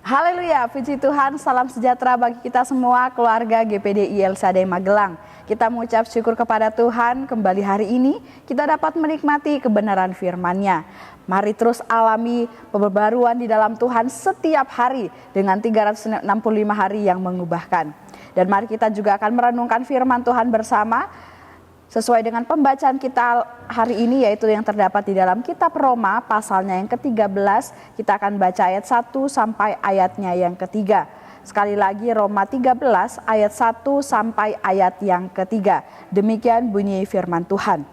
Haleluya, puji Tuhan, salam sejahtera bagi kita semua keluarga GPDI LSAD Magelang. Kita mengucap syukur kepada Tuhan kembali hari ini kita dapat menikmati kebenaran firman-Nya. Mari terus alami pembaruan di dalam Tuhan setiap hari dengan 365 hari yang mengubahkan. Dan mari kita juga akan merenungkan firman Tuhan bersama sesuai dengan pembacaan kita hari ini, yaitu yang terdapat di dalam kitab Roma pasalnya yang ke-13. Kita akan baca ayat 1 sampai ayatnya yang ketiga. Sekali lagi Roma 13 ayat 1 sampai ayat yang ketiga. Demikian bunyi firman Tuhan.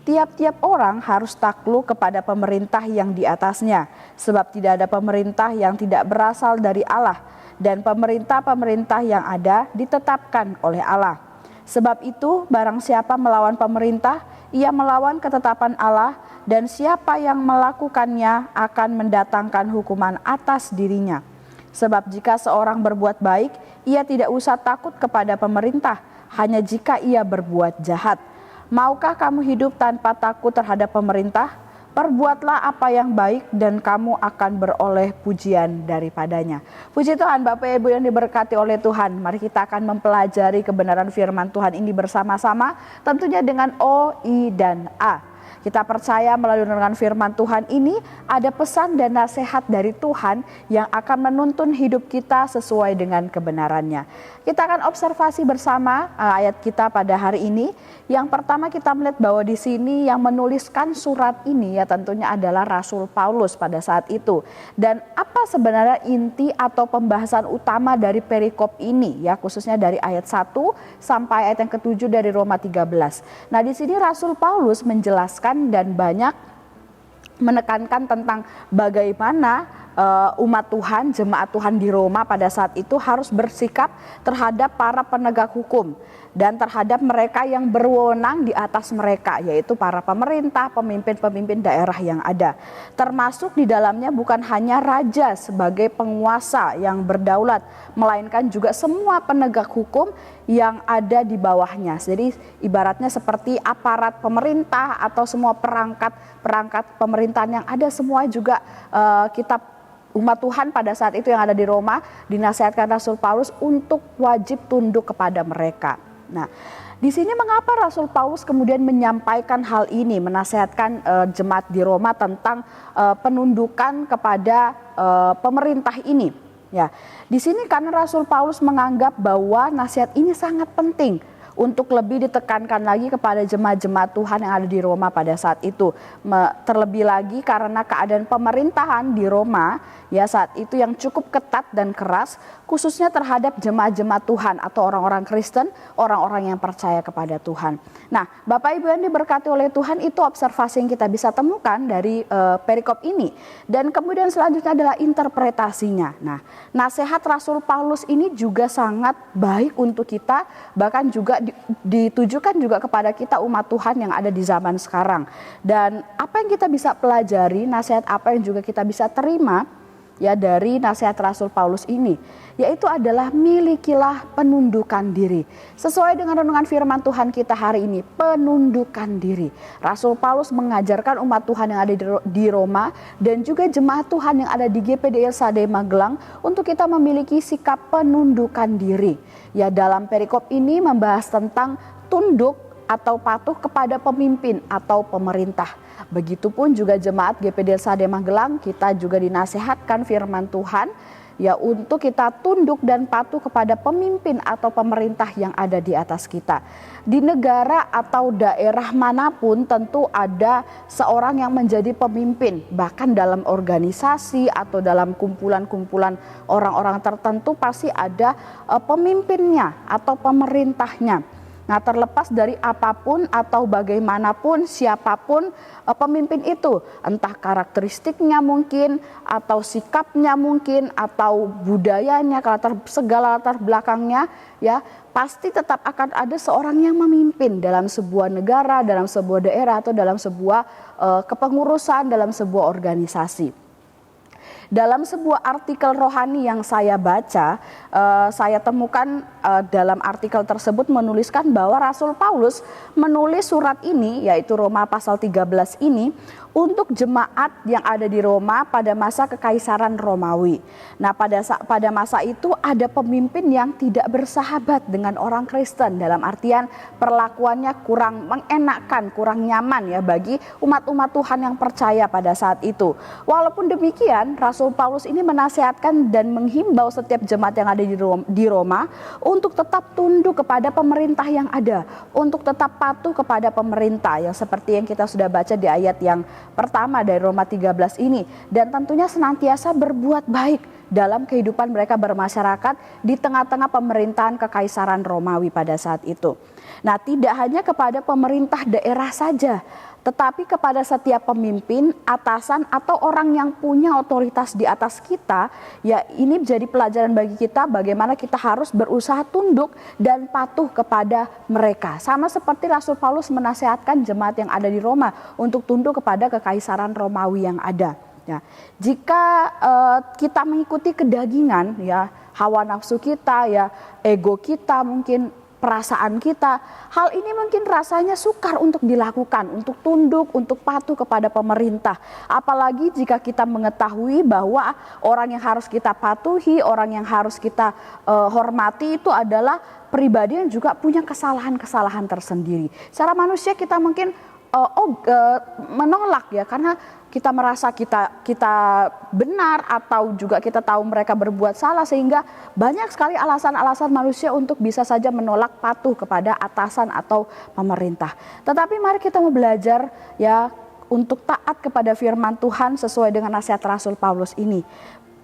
Tiap-tiap orang harus takluk kepada pemerintah yang di atasnya, sebab tidak ada pemerintah yang tidak berasal dari Allah, dan pemerintah-pemerintah yang ada ditetapkan oleh Allah. Sebab itu barang siapa melawan pemerintah, ia melawan ketetapan Allah, dan siapa yang melakukannya akan mendatangkan hukuman atas dirinya. Sebab jika seorang berbuat baik, ia tidak usah takut kepada pemerintah, hanya jika ia berbuat jahat. Maukah kamu hidup tanpa takut terhadap pemerintah? Perbuatlah apa yang baik dan kamu akan beroleh pujian daripadanya. Puji Tuhan, Bapak Ibu yang diberkati oleh Tuhan. Mari kita akan mempelajari kebenaran firman Tuhan ini bersama-sama, tentunya dengan O, I, dan A. Kita percaya melalui renungan firman Tuhan ini ada pesan dan nasihat dari Tuhan yang akan menuntun hidup kita sesuai dengan kebenarannya. Kita akan observasi bersama ayat kita pada hari ini. Yang pertama kita melihat bahwa di sini yang menuliskan surat ini ya tentunya adalah Rasul Paulus pada saat itu. Dan apa sebenarnya inti atau pembahasan utama dari perikop ini ya, khususnya dari ayat 1 sampai ayat yang ke-7 dari Roma 13. Nah, di sini Rasul Paulus menjelaskan dan banyak menekankan tentang bagaimana umat Tuhan, jemaat Tuhan di Roma pada saat itu harus bersikap terhadap para penegak hukum dan terhadap mereka yang berwenang di atas mereka, yaitu para pemerintah, pemimpin-pemimpin daerah yang ada. Termasuk di dalamnya bukan hanya raja sebagai penguasa yang berdaulat, melainkan juga semua penegak hukum yang ada di bawahnya. Jadi ibaratnya seperti aparat pemerintah atau semua perangkat pemerintahan yang ada, semua juga umat Tuhan pada saat itu yang ada di Roma dinasihatkan Rasul Paulus untuk wajib tunduk kepada mereka. Nah, di sini mengapa Rasul Paulus kemudian menyampaikan hal ini, menasihatkan jemaat di Roma tentang penundukan kepada pemerintah ini? Ya, di sini karena Rasul Paulus menganggap bahwa nasihat ini sangat penting untuk lebih ditekankan lagi kepada jemaat-jemaat Tuhan yang ada di Roma pada saat itu. Terlebih lagi karena keadaan pemerintahan di Roma ya saat itu yang cukup ketat dan keras, khususnya terhadap jemaat-jemaat Tuhan atau orang-orang Kristen, orang-orang yang percaya kepada Tuhan. Nah, Bapak Ibu yang diberkati oleh Tuhan, itu observasi yang kita bisa temukan dari perikop ini. Dan kemudian selanjutnya adalah interpretasinya. Nah, nasihat Rasul Paulus ini juga sangat baik untuk kita, bahkan juga ditujukan juga kepada kita umat Tuhan yang ada di zaman sekarang. Dan apa yang kita bisa pelajari, nasihat apa yang juga kita bisa terima ya dari nasihat Rasul Paulus ini, yaitu adalah milikilah penundukan diri. Sesuai dengan renungan firman Tuhan kita hari ini, penundukan diri. Rasul Paulus mengajarkan umat Tuhan yang ada di Roma dan juga jemaat Tuhan yang ada di GPDI LSAD Magelang untuk kita memiliki sikap penundukan diri. Ya, dalam perikop ini membahas tentang tunduk atau patuh kepada pemimpin atau pemerintah. Begitupun juga jemaat GPDI LSAD Magelang, kita juga dinasihatkan firman Tuhan ya untuk kita tunduk dan patuh kepada pemimpin atau pemerintah yang ada di atas kita. Di negara atau daerah manapun tentu ada seorang yang menjadi pemimpin, bahkan dalam organisasi atau dalam kumpulan-kumpulan orang-orang tertentu pasti ada pemimpinnya atau pemerintahnya. Nah, terlepas dari apapun atau bagaimanapun siapapun pemimpin itu, entah karakteristiknya mungkin atau sikapnya mungkin atau budayanya, segala latar belakangnya ya, pasti tetap akan ada seorang yang memimpin dalam sebuah negara, dalam sebuah daerah atau dalam sebuah kepengurusan, dalam sebuah organisasi. Dalam sebuah artikel rohani yang saya baca, saya temukan dalam artikel tersebut menuliskan bahwa Rasul Paulus menulis surat ini, yaitu Roma pasal 13 ini, untuk jemaat yang ada di Roma pada masa Kekaisaran Romawi. Nah, pada masa itu ada pemimpin yang tidak bersahabat dengan orang Kristen, dalam artian perlakuannya kurang mengenakan, kurang nyaman ya bagi umat-umat Tuhan yang percaya pada saat itu. Walaupun demikian, Rasul Paulus ini menasihatkan dan menghimbau setiap jemaat yang ada di Roma untuk tetap tunduk kepada pemerintah yang ada, untuk tetap patuh kepada pemerintah, yang seperti yang kita sudah baca di ayat yang pertama dari Roma 13 ini, dan tentunya senantiasa berbuat baik dalam kehidupan mereka bermasyarakat di tengah-tengah pemerintahan Kekaisaran Romawi pada saat itu. Nah, tidak hanya kepada pemerintah daerah saja, tetapi kepada setiap pemimpin, atasan, atau orang yang punya otoritas di atas kita, ya ini menjadi pelajaran bagi kita bagaimana kita harus berusaha tunduk dan patuh kepada mereka. Sama seperti Rasul Paulus menasihatkan jemaat yang ada di Roma untuk tunduk kepada Kekaisaran Romawi yang ada. Ya, jika kita mengikuti kedagingan, ya hawa nafsu kita, ya ego kita, mungkin perasaan kita, hal ini mungkin rasanya sukar untuk dilakukan, untuk tunduk, untuk patuh kepada pemerintah. Apalagi jika kita mengetahui bahwa orang yang harus kita patuhi, orang yang harus kita hormati itu adalah pribadi yang juga punya kesalahan-kesalahan tersendiri. Secara manusia kita mungkin menolak ya, karena kita merasa kita benar, atau juga kita tahu mereka berbuat salah, sehingga banyak sekali alasan-alasan manusia untuk bisa saja menolak patuh kepada atasan atau pemerintah. Tetapi mari kita mau belajar ya untuk taat kepada firman Tuhan sesuai dengan nasihat Rasul Paulus ini,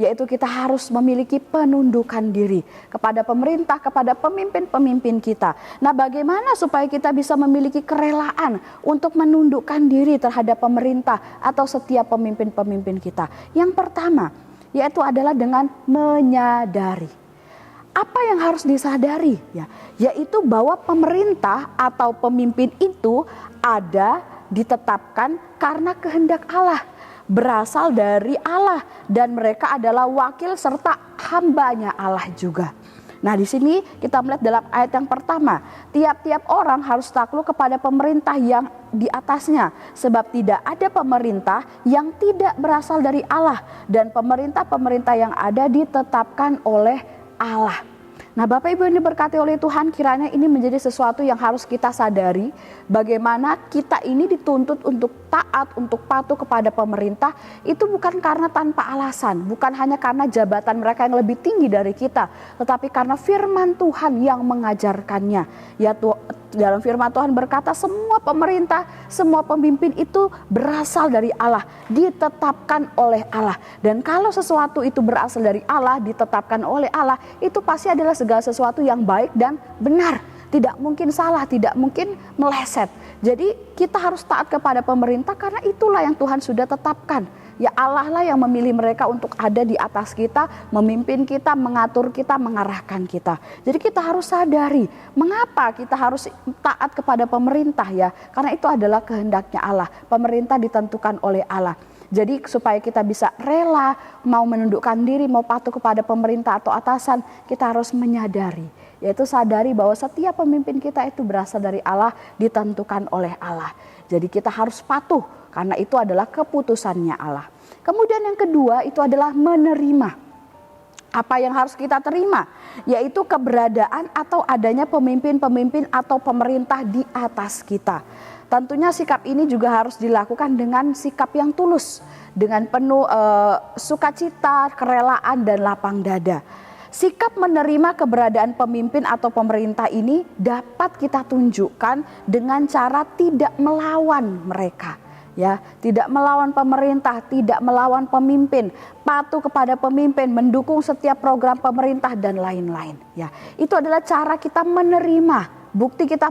yaitu kita harus memiliki penundukan diri kepada pemerintah, kepada pemimpin-pemimpin kita. Nah, bagaimana supaya kita bisa memiliki kerelaan untuk menundukkan diri terhadap pemerintah atau setiap pemimpin-pemimpin kita? Yang pertama, yaitu adalah dengan menyadari. Apa yang harus disadari? Ya, yaitu bahwa pemerintah atau pemimpin itu ditetapkan karena kehendak Allah, berasal dari Allah, dan mereka adalah wakil serta hambanya Allah juga. Nah, di sini kita melihat dalam ayat yang pertama, tiap-tiap orang harus takluk kepada pemerintah yang di atasnya, sebab tidak ada pemerintah yang tidak berasal dari Allah, dan pemerintah-pemerintah yang ada ditetapkan oleh Allah. Nah, Bapak Ibu yang diberkati oleh Tuhan, kiranya ini menjadi sesuatu yang harus kita sadari, bagaimana kita ini dituntut untuk taat, untuk patuh kepada pemerintah, itu bukan karena tanpa alasan, bukan hanya karena jabatan mereka yang lebih tinggi dari kita, tetapi karena firman Tuhan yang mengajarkannya. Ya, dalam firman Tuhan berkata semua pemerintah, semua pemimpin itu berasal dari Allah, ditetapkan oleh Allah. Dan kalau sesuatu itu berasal dari Allah, ditetapkan oleh Allah, itu pasti adalah segala sesuatu yang baik dan benar. Tidak mungkin salah, tidak mungkin meleset. Jadi kita harus taat kepada pemerintah karena itulah yang Tuhan sudah tetapkan. Ya, Allah lah yang memilih mereka untuk ada di atas kita, memimpin kita, mengatur kita, mengarahkan kita. Jadi kita harus sadari mengapa kita harus taat kepada pemerintah ya. Karena itu adalah kehendaknya Allah. Pemerintah ditentukan oleh Allah. Jadi supaya kita bisa rela, mau menundukkan diri, mau patuh kepada pemerintah atau atasan, kita harus menyadari. Yaitu sadari bahwa setiap pemimpin kita itu berasal dari Allah, ditentukan oleh Allah. Jadi kita harus patuh karena itu adalah keputusannya Allah. Kemudian yang kedua itu adalah menerima. Apa yang harus kita terima? Yaitu keberadaan atau adanya pemimpin-pemimpin atau pemerintah di atas kita. Tentunya sikap ini juga harus dilakukan dengan sikap yang tulus, dengan penuh sukacita, kerelaan, dan lapang dada. Sikap menerima keberadaan pemimpin atau pemerintah ini dapat kita tunjukkan dengan cara tidak melawan mereka. Ya, tidak melawan pemerintah, tidak melawan pemimpin, patuh kepada pemimpin, mendukung setiap program pemerintah dan lain-lain. Ya, itu adalah cara kita menerima. Bukti kita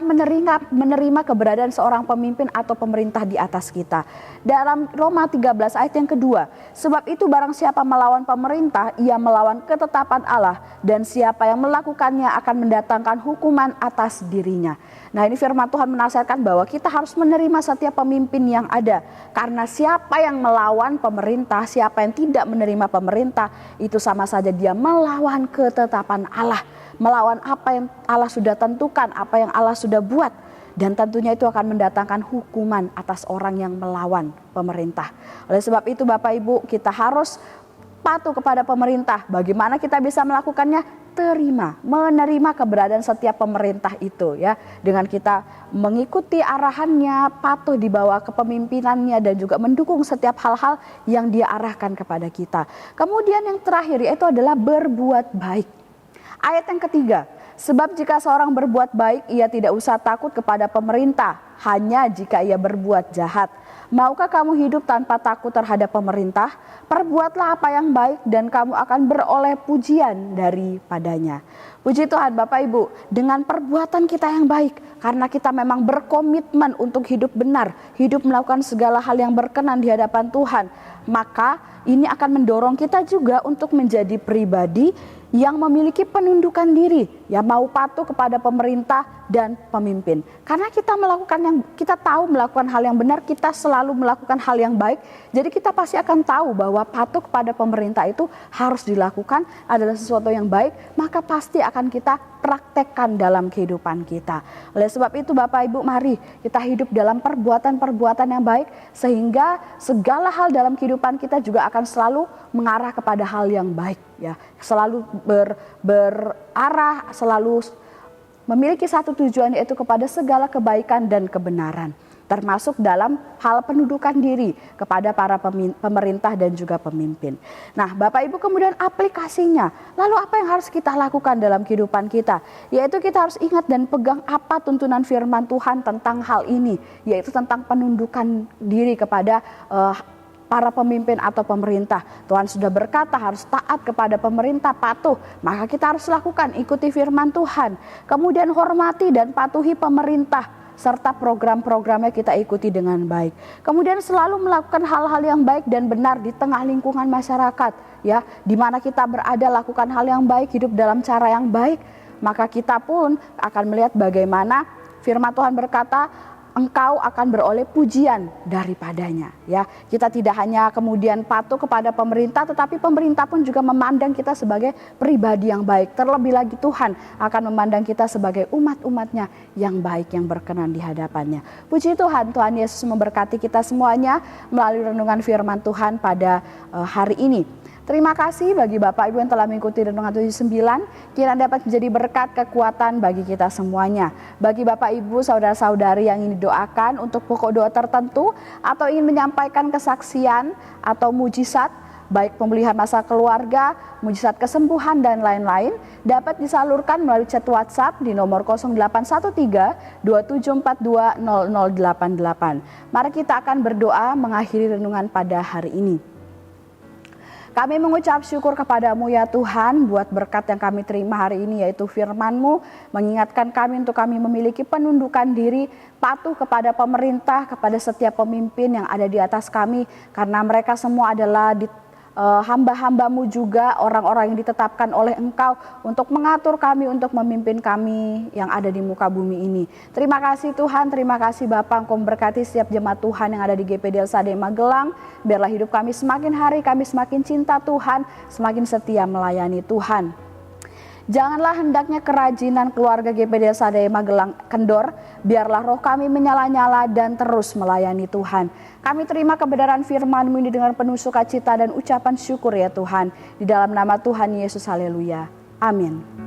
menerima keberadaan seorang pemimpin atau pemerintah di atas kita. Dalam Roma 13 ayat yang kedua, sebab itu barang siapa melawan pemerintah, ia melawan ketetapan Allah, dan siapa yang melakukannya akan mendatangkan hukuman atas dirinya. Nah, ini firman Tuhan menasihatkan bahwa kita harus menerima setiap pemimpin yang ada. Karena siapa yang melawan pemerintah, siapa yang tidak menerima pemerintah, itu sama saja dia melawan ketetapan Allah. Melawan apa yang Allah sudah tentukan, apa yang Allah sudah buat. dan tentunya itu akan mendatangkan hukuman atas orang yang melawan pemerintah. Oleh sebab itu Bapak Ibu, kita harus patuh kepada pemerintah. Bagaimana kita bisa melakukannya? Menerima keberadaan setiap pemerintah itu ya, dengan kita mengikuti arahannya, patuh di bawah kepemimpinannya, dan juga mendukung setiap hal-hal yang dia arahkan kepada kita. Kemudian yang terakhir yaitu adalah berbuat baik. Ayat yang ketiga, sebab jika seorang berbuat baik, ia tidak usah takut kepada pemerintah, hanya jika ia berbuat jahat. Maukah kamu hidup tanpa takut terhadap pemerintah? Perbuatlah apa yang baik dan kamu akan beroleh pujian daripadanya. Puji Tuhan Bapak Ibu, dengan perbuatan kita yang baik, karena kita memang berkomitmen untuk hidup benar, hidup melakukan segala hal yang berkenan di hadapan Tuhan, maka ini akan mendorong kita juga untuk menjadi pribadi yang memiliki penundukan diri, yang mau patuh kepada pemerintah dan pemimpin. Karena kita tahu melakukan hal yang benar, kita selalu melakukan hal yang baik. Jadi kita pasti akan tahu bahwa patuh kepada pemerintah itu harus dilakukan, adalah sesuatu yang baik, maka pasti akan kita praktekkan dalam kehidupan kita. Oleh sebab itu Bapak Ibu, mari kita hidup dalam perbuatan-perbuatan yang baik, sehingga segala hal dalam kehidupan kita juga akan selalu mengarah kepada hal yang baik ya. Selalu berarah, selalu memiliki satu tujuan, yaitu kepada segala kebaikan dan kebenaran, termasuk dalam hal pendudukan diri kepada para pemerintah dan juga pemimpin. Nah Bapak Ibu, kemudian aplikasinya, lalu apa yang harus kita lakukan dalam kehidupan kita? Yaitu kita harus ingat dan pegang apa tuntunan firman Tuhan tentang hal ini, yaitu tentang penundukan diri kepada para pemimpin atau pemerintah. Tuhan sudah berkata harus taat kepada pemerintah, patuh. Maka kita harus lakukan, ikuti firman Tuhan. Kemudian hormati dan patuhi pemerintah, serta program-programnya kita ikuti dengan baik. Kemudian selalu melakukan hal-hal yang baik dan benar di tengah lingkungan masyarakat, ya, di mana kita berada, lakukan hal yang baik, hidup dalam cara yang baik, maka kita pun akan melihat bagaimana firman Tuhan berkata, engkau akan beroleh pujian daripadanya ya. Kita tidak hanya kemudian patuh kepada pemerintah, tetapi pemerintah pun juga memandang kita sebagai pribadi yang baik. Terlebih lagi Tuhan akan memandang kita sebagai umat-umatnya yang baik, yang berkenan di hadapannya. Puji Tuhan, Tuhan Yesus memberkati kita semuanya melalui renungan firman Tuhan pada hari ini. Terima kasih bagi Bapak Ibu yang telah mengikuti Renungan 79. Kiranya dapat menjadi berkat kekuatan bagi kita semuanya. Bagi Bapak Ibu, saudara-saudari yang ingin didoakan untuk pokok doa tertentu, atau ingin menyampaikan kesaksian atau mujizat, baik pemulihan masa keluarga, mujizat kesembuhan dan lain-lain, dapat disalurkan melalui chat WhatsApp di nomor 0813 2742 0088. Mari kita akan berdoa mengakhiri renungan pada hari ini. Kami mengucap syukur kepadamu ya Tuhan, buat berkat yang kami terima hari ini, yaitu firman-Mu, mengingatkan kami untuk kami memiliki penundukan diri, patuh kepada pemerintah, kepada setiap pemimpin yang ada di atas kami, karena mereka semua adalah hamba-hamba-Mu juga, orang-orang yang ditetapkan oleh Engkau untuk mengatur kami, untuk memimpin kami yang ada di muka bumi ini. Terima kasih Tuhan, terima kasih Bapak, Engkau memberkati setiap jemaat Tuhan yang ada di GPD LSAD Magelang. Biarlah hidup kami semakin hari, kami semakin cinta Tuhan, semakin setia melayani Tuhan. Janganlah hendaknya kerajinan keluarga GPD LSAD Magelang kendor, biarlah roh kami menyala-nyala dan terus melayani Tuhan. Kami terima kebenaran firman-Mu ini dengan penuh sukacita dan ucapan syukur ya Tuhan. Di dalam nama Tuhan Yesus, haleluya. Amin.